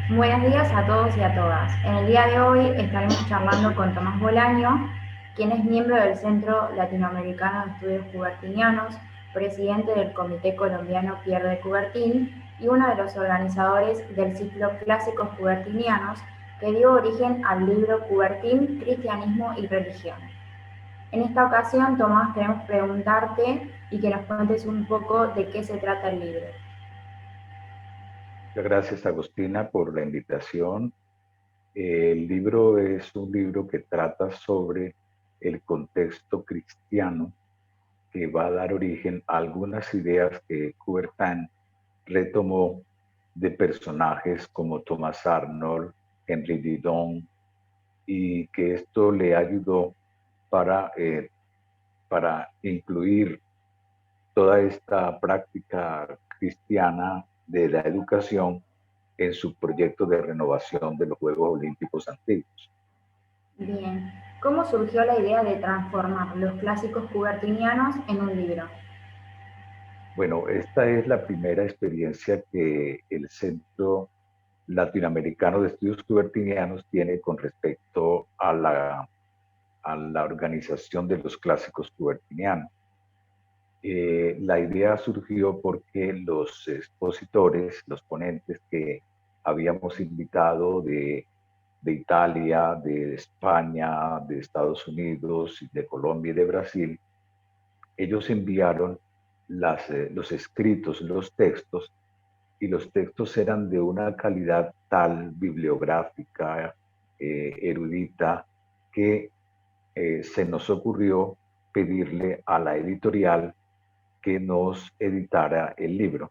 Buenos días a todos y a todas. En el día de hoy estaremos charlando con Tomás Bolaño, quien es miembro del Centro Latinoamericano de Estudios Cubertinianos, presidente del Comité Colombiano Pierre de Coubertin y uno de los organizadores del ciclo Clásicos Cubertinianos que dio origen al libro Coubertin, Cristianismo y Religión. En esta ocasión, Tomás, queremos preguntarte y que nos cuentes un poco de qué se trata el libro. Muchas gracias, Agustina, por la invitación. El libro es un libro que trata sobre el contexto cristiano que va a dar origen a algunas ideas que Coubertin retomó de personajes como Thomas Arnold, Henry Didon, y que esto le ayudó para, eh, para incluir toda esta práctica cristiana de la educación en su proyecto de renovación de los Juegos Olímpicos antiguos. Bien, ¿cómo surgió la idea de transformar los clásicos cubertinianos en un libro? Bueno, esta es la primera experiencia que el Centro Latinoamericano de Estudios Cubertinianos tiene con respecto a la organización de los clásicos cubertinianos. La idea surgió porque los expositores, los ponentes que habíamos invitado de Italia, de España, de Estados Unidos, de Colombia y de Brasil, ellos enviaron los escritos, los textos, y los textos eran de una calidad tal bibliográfica, erudita, que se nos ocurrió pedirle a la editorial que nos editara el libro.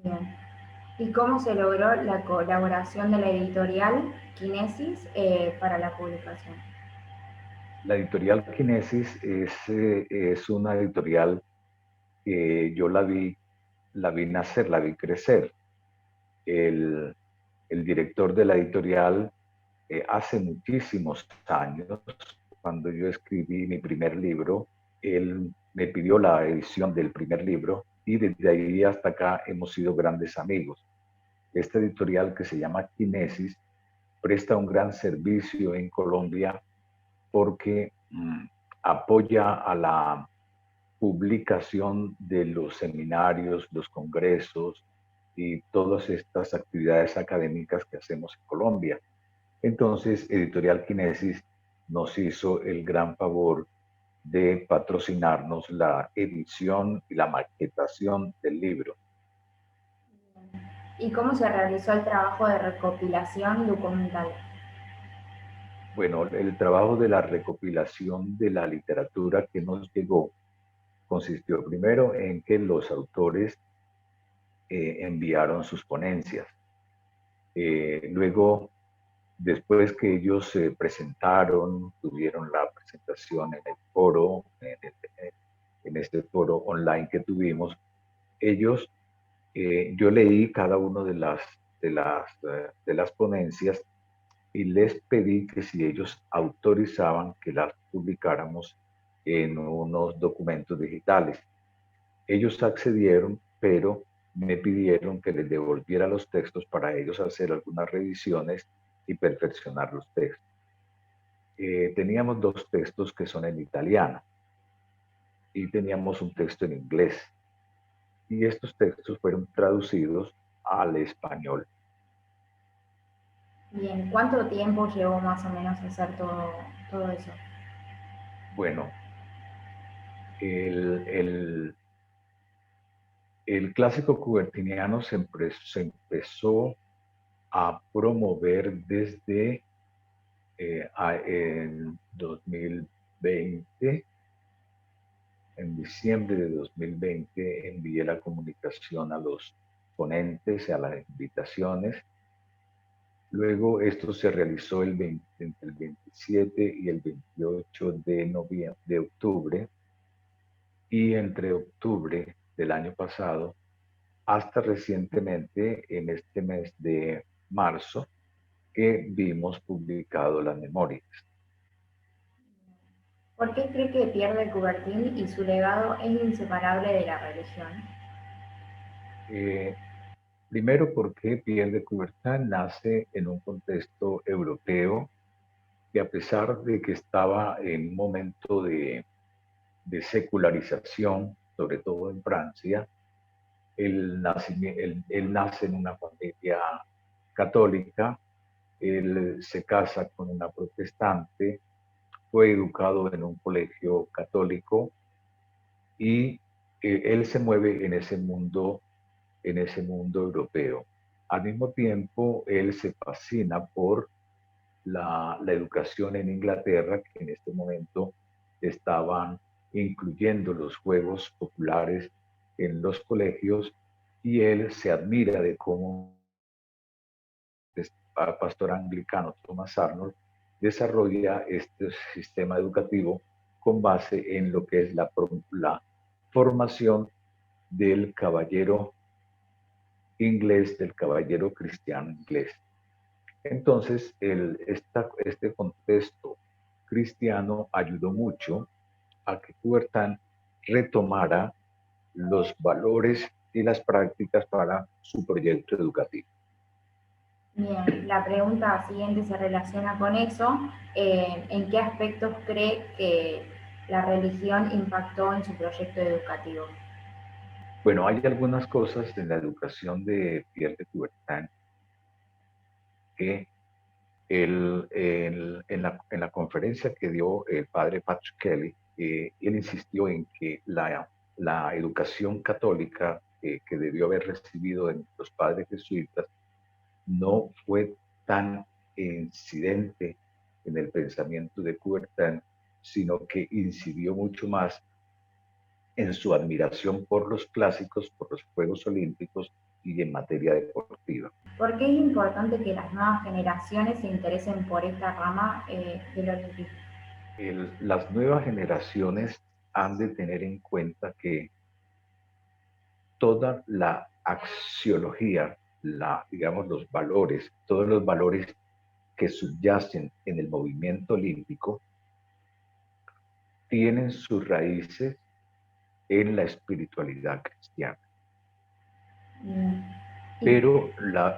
Bien, ¿y cómo se logró la colaboración de la editorial Kinesis para la publicación? La editorial Kinesis es una editorial que yo la vi nacer, la vi crecer. El, el director de la editorial hace muchísimos años, cuando yo escribí mi primer libro, él me pidió la edición del primer libro y desde ahí hasta acá hemos sido grandes amigos. Esta editorial que se llama Kinesis presta un gran servicio en Colombia porque apoya a la publicación de los seminarios, los congresos y todas estas actividades académicas que hacemos en Colombia. Entonces, Editorial Kinesis nos hizo el gran favor de patrocinarnos la edición y la maquetación del libro. ¿Y cómo se realizó el trabajo de recopilación documental? Bueno, el trabajo de la recopilación de la literatura que nos llegó consistió primero en que los autores enviaron sus ponencias. Luego, después que ellos se presentaron, tuvieron la presentación en el foro, en este foro online que tuvimos, ellos, yo leí cada uno de las ponencias y les pedí que si ellos autorizaban que las publicáramos en unos documentos digitales. Ellos accedieron, pero me pidieron que les devolviera los textos para ellos hacer algunas revisiones y perfeccionar los textos. Teníamos dos textos que son en italiano y teníamos un texto en inglés. Y estos textos fueron traducidos al español. Bien, ¿cuánto tiempo llevó más o menos hacer todo eso? Bueno, el, el, el clásico cubertiniano se empezó a promover desde en 2020. En diciembre de 2020 envié la comunicación a los ponentes, a las invitaciones. Luego esto se realizó entre el 27 y el 28 de, de octubre, y entre octubre del año pasado hasta recientemente, en este mes de marzo, que vimos publicado las memorias. ¿Por qué cree que Pierre de Coubertin y su legado es inseparable de la religión? Eh, Primero, porque Pierre de Coubertin nace en un contexto europeo que, a pesar de que estaba en un momento de secularización, sobre todo en Francia, él nace en una familia católica, él se casa con una protestante, fue educado en un colegio católico y él se mueve en ese mundo europeo. Al mismo tiempo, él se fascina por la educación en Inglaterra, que en este momento estaban incluyendo los juegos populares en los colegios, y él se admira de cómo el pastor anglicano Thomas Arnold desarrolla este sistema educativo con base en lo que es la formación del caballero inglés, del caballero cristiano inglés. Entonces, este contexto cristiano ayudó mucho a que Coubertin retomara los valores y las prácticas para su proyecto educativo. Bien, la pregunta siguiente se relaciona con eso. ¿En qué aspectos cree que la religión impactó en su proyecto educativo? Bueno, hay algunas cosas en la educación de Pierre de Coubertin que en la conferencia que dio el padre Patrick Kelly, él insistió en que la educación católica que debió haber recibido en los padres jesuitas no fue tan incidente en el pensamiento de Coubertin, sino que incidió mucho más en su admiración por los clásicos, por los Juegos Olímpicos y en materia deportiva. ¿Por qué es importante que las nuevas generaciones se interesen por esta rama del olimpismo? Las nuevas generaciones han de tener en cuenta que toda la axiología, digamos, los valores, todos los valores que subyacen en el movimiento olímpico, tienen sus raíces en la espiritualidad cristiana. Mm. Pero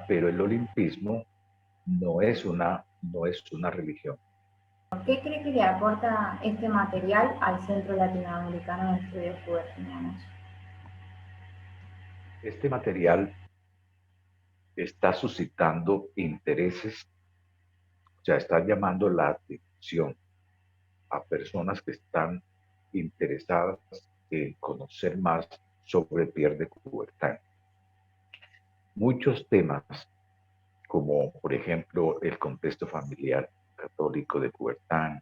el olimpismo no es una religión. ¿Qué cree que le aporta este material al Centro Latinoamericano de Estudios Coubertinianos? Este material está suscitando intereses, o sea, está llamando la atención a personas que están interesadas en conocer más sobre Pierre de Coubertin. Muchos temas, como por ejemplo el contexto familiar católico de Coubertin,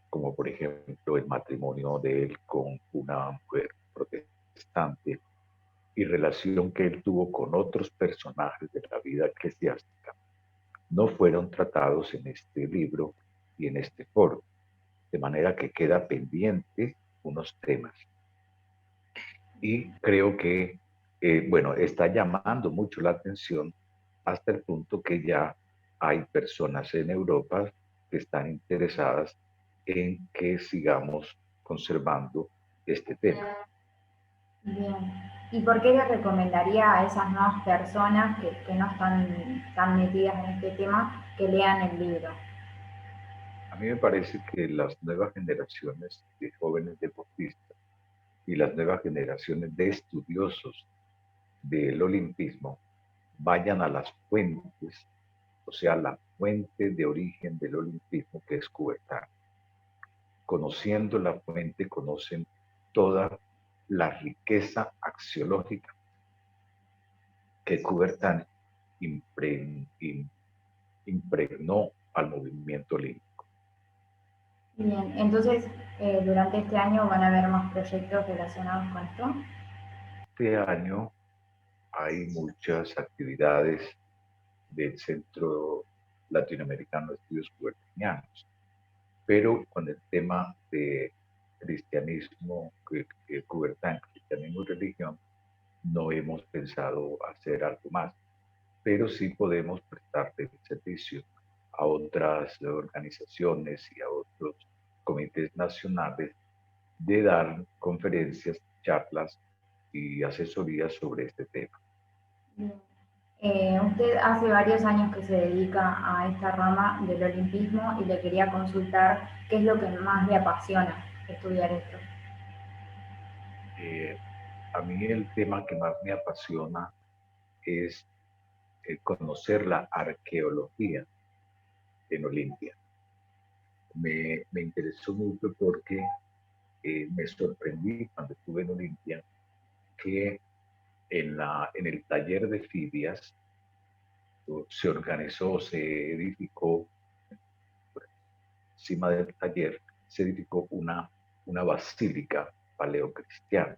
como por ejemplo el matrimonio de él con una mujer protestante y relación que él tuvo con otros personajes de la vida eclesiástica, no fueron tratados en este libro y en este foro, de manera que queda pendiente unos temas. Y creo que, bueno, está llamando mucho la atención hasta el punto que ya hay personas en Europa que están interesadas en que sigamos conservando este tema. Bien. ¿Y por qué le recomendaría a esas nuevas personas que no están tan metidas en este tema que lean el libro? A mí me parece que las nuevas generaciones de jóvenes deportistas y las nuevas generaciones de estudiosos del olimpismo vayan a las fuentes, o sea, la fuente de origen del olimpismo que es Coubertin. Conociendo la fuente, conocen toda la riqueza axiológica que Coubertin impregnó al movimiento olímpico. Bien, entonces durante este año van a haber más proyectos relacionados con esto. Este año hay muchas actividades del Centro Latinoamericano de Estudios Coubertinianos, pero con el tema de cristianismo, Coubertin, cristianismo y religión, no hemos pensado hacer algo más, pero sí podemos prestarle servicio a otras organizaciones y a otros comités nacionales de dar conferencias, charlas y asesorías sobre este tema. Bien. Usted hace varios años que se dedica a esta rama del olimpismo y le quería consultar qué es lo que más le apasiona estudiar esto. Eh, a mí el tema que más me apasiona es conocer la arqueología en Olimpia. Me interesó mucho porque me sorprendí cuando estuve en Olimpia que en el taller de Fidias se organizó, se edificó, por encima del taller, se edificó una basílica paleocristiana.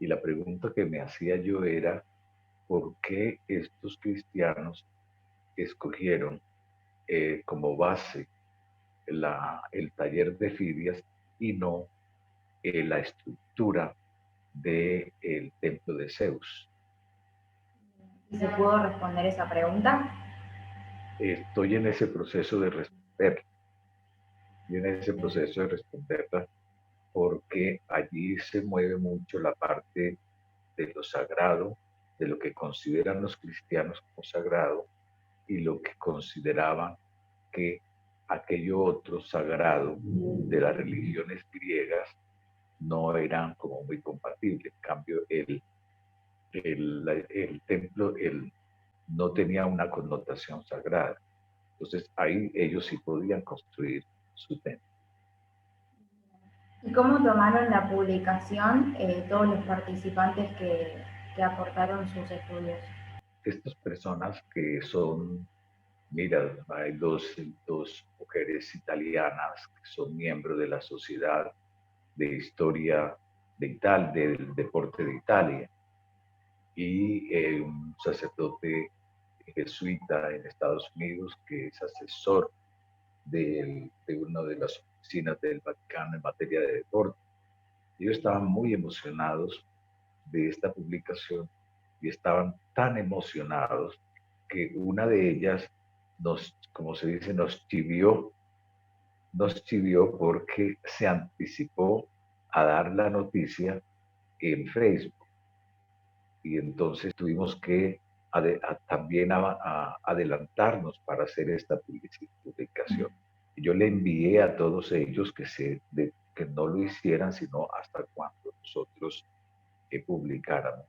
Y la pregunta que me hacía yo era, ¿por qué estos cristianos escogieron como base el taller de Fidias y no la estructura del templo de Zeus? ¿Y se pudo responder esa pregunta? Estoy en ese proceso de responder, y en ese proceso de responderla, porque allí se mueve mucho la parte de lo sagrado, de lo que consideran los cristianos como sagrado y lo que consideraban que aquello otro sagrado de las religiones griegas no eran como muy compatibles. En cambio, el templo no tenía una connotación sagrada. Entonces ahí ellos sí podían construir su templo. ¿Y cómo tomaron la publicación todos los participantes que aportaron sus estudios? Estas personas que son, mira, hay dos mujeres italianas que son miembros de la Sociedad de Historia de Italia, del Deporte de Italia, y un sacerdote jesuita en Estados Unidos que es asesor de una de las oficinas del Vaticano en materia de deporte. Ellos estaban muy emocionados de esta publicación y estaban tan emocionados que una de ellas como se dice, nos chivió porque se anticipó a dar la noticia en Facebook. Y entonces tuvimos que también adelantarnos para hacer esta publicación. Y yo le envié a todos ellos que no lo hicieran sino hasta cuando nosotros publicáramos.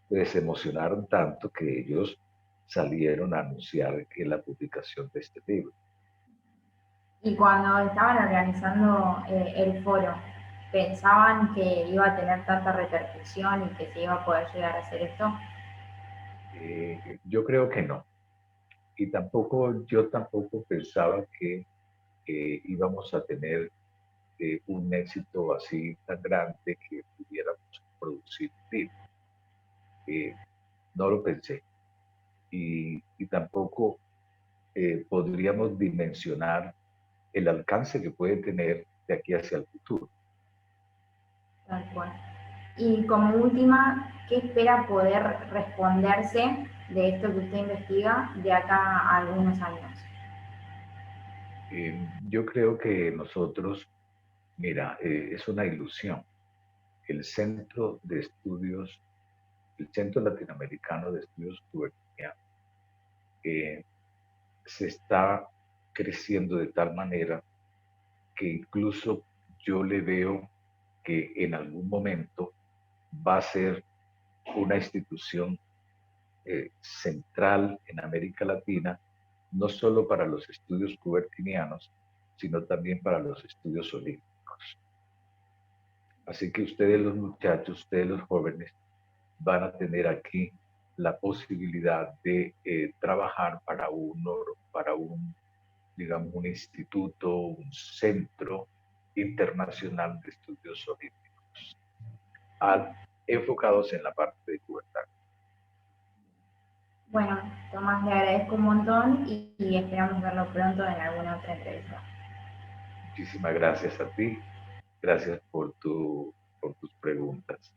Pues se emocionaron tanto que ellos salieron a anunciar que la publicación de este libro. Y cuando estaban organizando el foro, ¿pensaban que iba a tener tanta repercusión y que se iba a poder llegar a hacer esto? Yo creo que no. Y yo tampoco pensaba que íbamos a tener un éxito así tan grande que pudiéramos producir un libro. No lo pensé. Y tampoco podríamos dimensionar el alcance que puede tener de aquí hacia el futuro. Tal cual. Y como última, ¿qué espera poder responderse de esto que usted investiga de acá a algunos años? Yo creo que nosotros, mira, es una ilusión. El Centro de Estudios, el Centro Latinoamericano de Estudios Cubertinianos, se está creciendo de tal manera que incluso yo le veo que en algún momento va a ser una institución central en América Latina, no solo para los estudios cubertinianos, sino también para los estudios olímpicos. Así que ustedes los muchachos, ustedes los jóvenes, van a tener aquí la posibilidad de trabajar para un, digamos, un instituto, un centro internacional de estudios olímpicos, enfocados en la parte de pubertad. Bueno, Tomás, le agradezco un montón y esperamos verlo pronto en alguna otra entrevista. Muchísimas gracias a ti, gracias por tus preguntas.